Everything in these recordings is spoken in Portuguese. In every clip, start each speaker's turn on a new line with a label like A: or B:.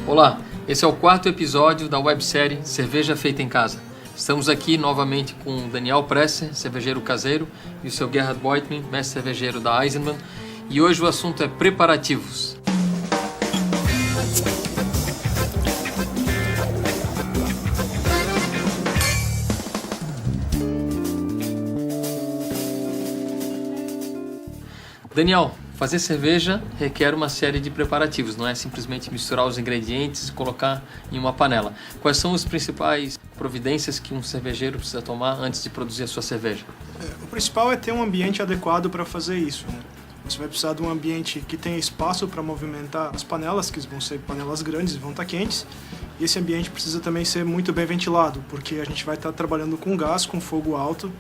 A: Olá, esse é o quarto episódio da websérie Cerveja Feita em Casa. Estamos aqui novamente com o Daniel Presser, cervejeiro caseiro, e o seu Gerhard Beutmann, mestre cervejeiro da Eisenbahn, e hoje o assunto é preparativos. Daniel, fazer cerveja requer uma série de preparativos, não é simplesmente misturar os ingredientes e colocar em uma panela. Quais são as principais providências que um cervejeiro precisa tomar antes de produzir a sua cerveja?
B: O principal é ter um ambiente adequado para fazer isso, né? Você vai precisar de um ambiente que tenha espaço para movimentar as panelas, que vão ser panelas grandes e vão estar quentes. E esse ambiente precisa também ser muito bem ventilado, porque a gente vai estar trabalhando com gás, com fogo alto.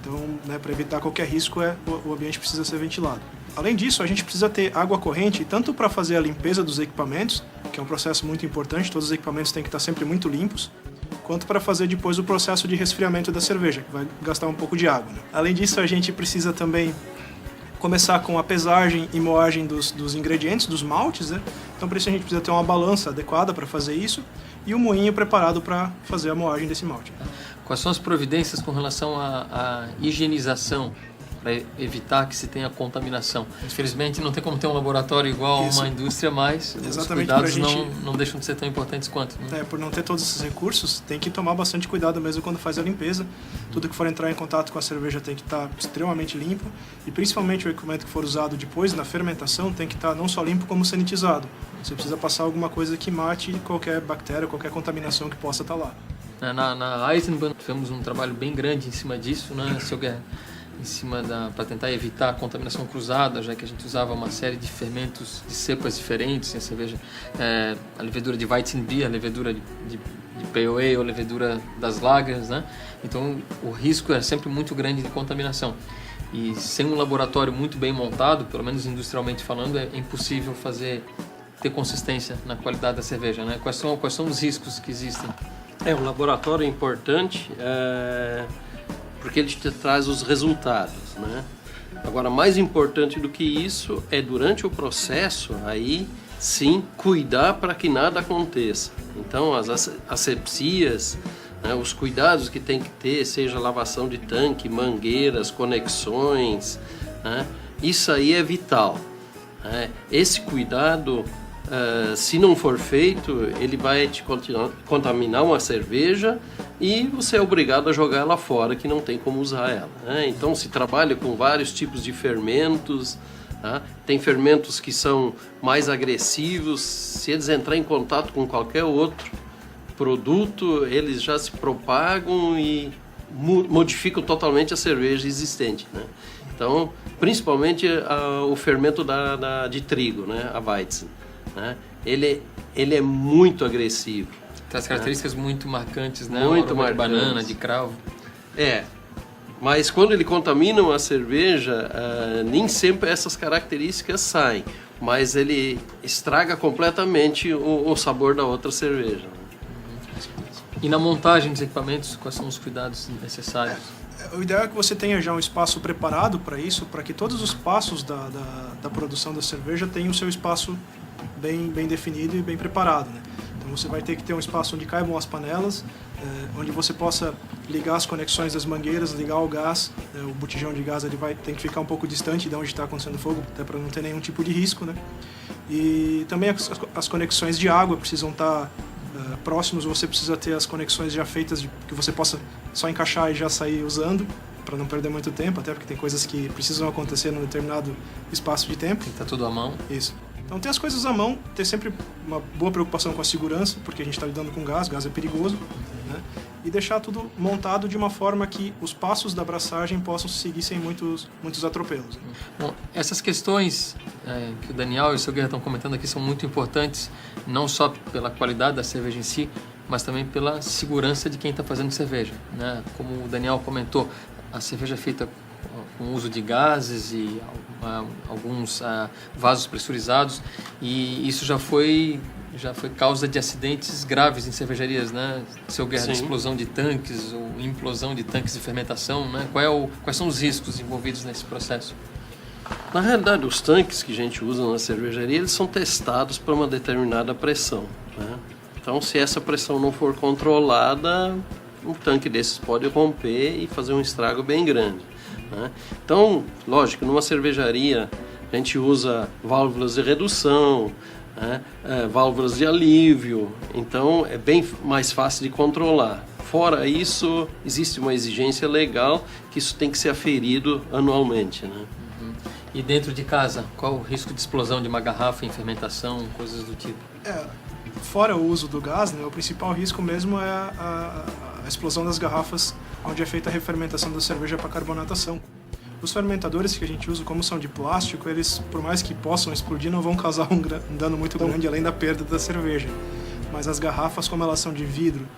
B: Então, né, para evitar qualquer risco, o ambiente precisa ser ventilado. Além disso, a gente precisa ter água corrente, tanto para fazer a limpeza dos equipamentos, que é um processo muito importante, todos os equipamentos têm que estar sempre muito limpos, quanto para fazer depois o processo de resfriamento da cerveja, que vai gastar um pouco de água, né? Além disso, a gente precisa também começar com a pesagem e moagem dos ingredientes, dos maltes, né? Então, por isso a gente precisa ter uma balança adequada para fazer isso e um moinho preparado para fazer a moagem desse malte.
A: Quais são as providências com relação à higienização, para evitar que se tenha contaminação? Infelizmente não tem como ter um laboratório igual a uma indústria, mas os cuidados não deixam de ser tão importantes quanto, né?
B: Por não ter todos esses recursos, tem que tomar bastante cuidado mesmo quando faz a limpeza. Tudo que for entrar em contato com a cerveja tem que estar extremamente limpo, e principalmente o equipamento que for usado depois na fermentação tem que estar não só limpo como sanitizado. Você precisa passar alguma coisa que mate qualquer bactéria, qualquer contaminação que possa estar lá.
A: Na Eisenbahn fizemos um trabalho bem grande em cima disso, né, Sr. Gerhard? Para tentar evitar a contaminação cruzada, já que a gente usava uma série de fermentos de cepas diferentes, a cerveja, a levedura de Weizenbier, a levedura de Pale Ale, a levedura das lagers, né? Então o risco é sempre muito grande de contaminação. E sem um laboratório muito bem montado, pelo menos industrialmente falando, é impossível ter consistência na qualidade da cerveja, né? Quais são os riscos que existem?
C: Um laboratório é importante, porque ele te traz os resultados, né? Agora, mais importante do que isso é durante o processo, aí sim, cuidar para que nada aconteça. Então, as asepsias, né, os cuidados que tem que ter, seja lavação de tanque, mangueiras, conexões, né? Isso aí é vital, né? Esse cuidado, se não for feito, ele vai te contaminar uma cerveja e você é obrigado a jogar ela fora, que não tem como usar ela, né? Então se trabalha com vários tipos de fermentos, tá? Tem fermentos que são mais agressivos, se eles entrarem em contato com qualquer outro produto, eles já se propagam e modificam totalmente a cerveja existente, né? Então, principalmente o fermento de trigo, né? A Weizen, né? Ele é muito agressivo.
A: Tem as características muito marcantes, né?
C: Muito
A: marcantes. De banana, de cravo.
C: Mas quando ele contamina uma cerveja, nem sempre essas características saem, mas ele estraga completamente o sabor da outra cerveja.
A: E na montagem dos equipamentos, quais são os cuidados necessários?
B: O ideal é que você tenha já um espaço preparado para isso, para que todos os passos da produção da cerveja tenham o seu espaço bem definido e bem preparado, né? Então você vai ter que ter um espaço onde caibam as panelas, onde você possa ligar as conexões das mangueiras, ligar o gás, o botijão de gás ele tem que ficar um pouco distante de onde está acontecendo o fogo, até para não ter nenhum tipo de risco, né? E também as conexões de água precisam estar próximos, você precisa ter as conexões já feitas que você possa só encaixar e já sair usando, para não perder muito tempo, até porque tem coisas que precisam acontecer num determinado espaço de tempo.
A: Tem que estar tudo à mão.
B: Isso. Então ter as coisas à mão, ter sempre uma boa preocupação com a segurança, porque a gente está lidando com gás é perigoso, né? E deixar tudo montado de uma forma que os passos da abraçagem possam seguir sem muitos atropelos.
A: Bom, essas questões que o Daniel e o Sr. Gerhard estão comentando aqui são muito importantes, não só pela qualidade da cerveja em si, mas também pela segurança de quem está fazendo cerveja, né? Como o Daniel comentou, a cerveja é feita com o uso de gases e alguns vasos pressurizados, e isso já foi causa de acidentes graves em cervejarias, né? Sr. Gerhard, explosão de tanques ou implosão de tanques de fermentação, né? Quais são os riscos envolvidos nesse processo?
C: Na realidade, os tanques que a gente usa na cervejaria, eles são testados para uma determinada pressão, né? Então, se essa pressão não for controlada, um tanque desses pode romper e fazer um estrago bem grande, né? Então, lógico, numa cervejaria a gente usa válvulas de redução, né? Válvulas de alívio, então é bem mais fácil de controlar. Fora isso, existe uma exigência legal que isso tem que ser aferido anualmente, né?
A: E dentro de casa, qual o risco de explosão de uma garrafa em fermentação, coisas do tipo?
B: Fora o uso do gás, né, o principal risco mesmo é a explosão das garrafas onde é feita a refermentação da cerveja para carbonatação. Os fermentadores que a gente usa, como são de plástico, eles, por mais que possam explodir, não vão causar um dano muito grande, além da perda da cerveja. Mas as garrafas, como elas são de vidro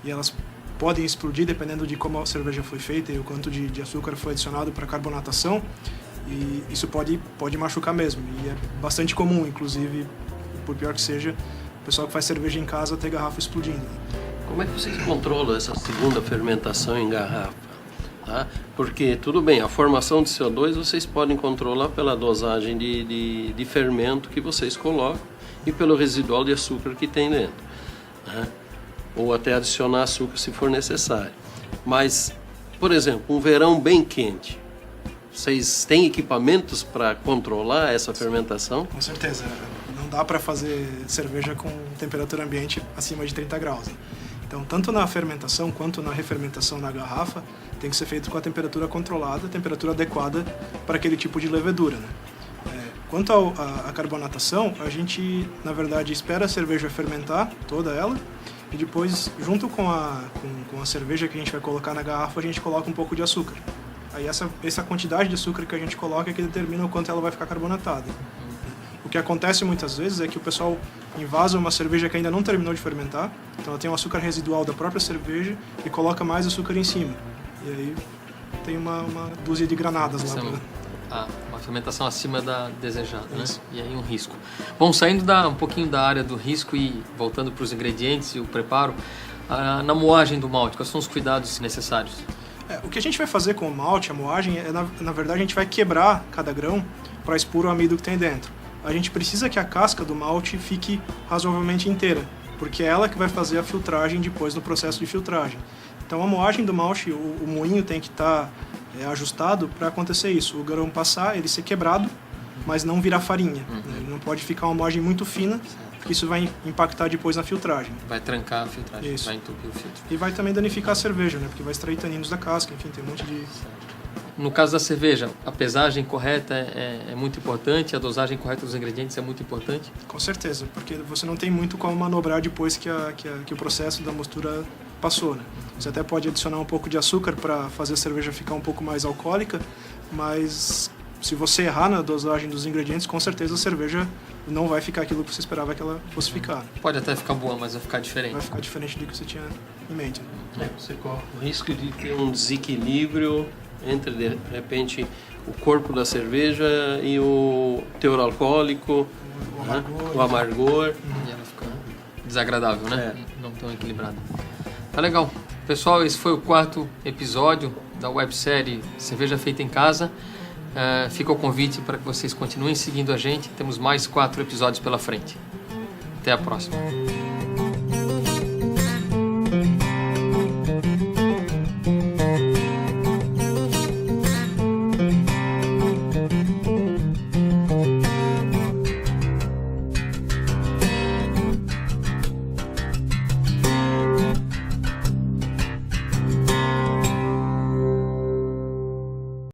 B: e elas podem explodir dependendo de como a cerveja foi feita e o quanto de açúcar foi adicionado para a carbonatação, e isso pode machucar mesmo. E é bastante comum, inclusive, por pior que seja, o pessoal que faz cerveja em casa ter garrafa explodindo.
C: Como é que vocês controlam essa segunda fermentação em garrafa? Tá? Porque, tudo bem, a formação de CO2 vocês podem controlar pela dosagem de fermento que vocês colocam e pelo residual de açúcar que tem dentro, né? Ou até adicionar açúcar se for necessário. Mas, por exemplo, um verão bem quente, vocês têm equipamentos para controlar essa fermentação?
B: Com certeza. Não dá para fazer cerveja com temperatura ambiente acima de 30 graus. Né? Então, tanto na fermentação quanto na refermentação na garrafa, tem que ser feito com a temperatura controlada, a temperatura adequada para aquele tipo de levedura. Né? Quanto à carbonatação, a gente, na verdade, espera a cerveja fermentar, toda ela, e depois, junto com a cerveja que a gente vai colocar na garrafa, a gente coloca um pouco de açúcar. Aí essa quantidade de açúcar que a gente coloca é que determina o quanto ela vai ficar carbonatada. O que acontece muitas vezes é que o pessoal invasa uma cerveja que ainda não terminou de fermentar, então ela tem um açúcar residual da própria cerveja e coloca mais açúcar em cima. E aí tem uma dúzia de granadas lá.
A: Uma fermentação acima da desejada, né? E aí um risco. Bom, saindo um pouquinho da área do risco e voltando para os ingredientes e o preparo, na moagem do malte, quais são os cuidados necessários?
B: O que a gente vai fazer com o malte, a moagem, na verdade a gente vai quebrar cada grão para expor o amido que tem dentro. A gente precisa que a casca do malte fique razoavelmente inteira, porque é ela que vai fazer a filtragem depois no processo de filtragem. Então a moagem do malte, o moinho tem que estar ajustado para acontecer isso. O grão passar, ele ser quebrado, mas não virar farinha. Ele não pode ficar uma moagem muito fina, porque isso vai impactar depois na filtragem.
A: Vai trancar a filtragem,
B: isso.
A: Vai entupir o filtro.
B: E vai também danificar a cerveja, né? Porque vai extrair taninos da casca, enfim, tem um monte de...
A: No caso da cerveja, a pesagem correta é muito importante, a dosagem correta dos ingredientes é muito importante?
B: Com certeza, porque você não tem muito como manobrar depois que o processo da mostura passou, né? Você até pode adicionar um pouco de açúcar para fazer a cerveja ficar um pouco mais alcoólica, mas se você errar na dosagem dos ingredientes, com certeza a cerveja não vai ficar aquilo que você esperava que ela fosse ficar.
A: Pode até ficar boa, mas vai ficar diferente.
B: Vai ficar diferente do que você tinha em mente.
C: Você corre o risco de ter um desequilíbrio entre, de repente, o corpo da cerveja e o teor alcoólico, o amargor.
A: E ela fica desagradável, né? Não tão equilibrada. Tá legal. Pessoal, esse foi o 4º episódio da websérie Cerveja Feita em Casa. Fica o convite para que vocês continuem seguindo a gente. Temos mais 4 episódios pela frente. Até a próxima.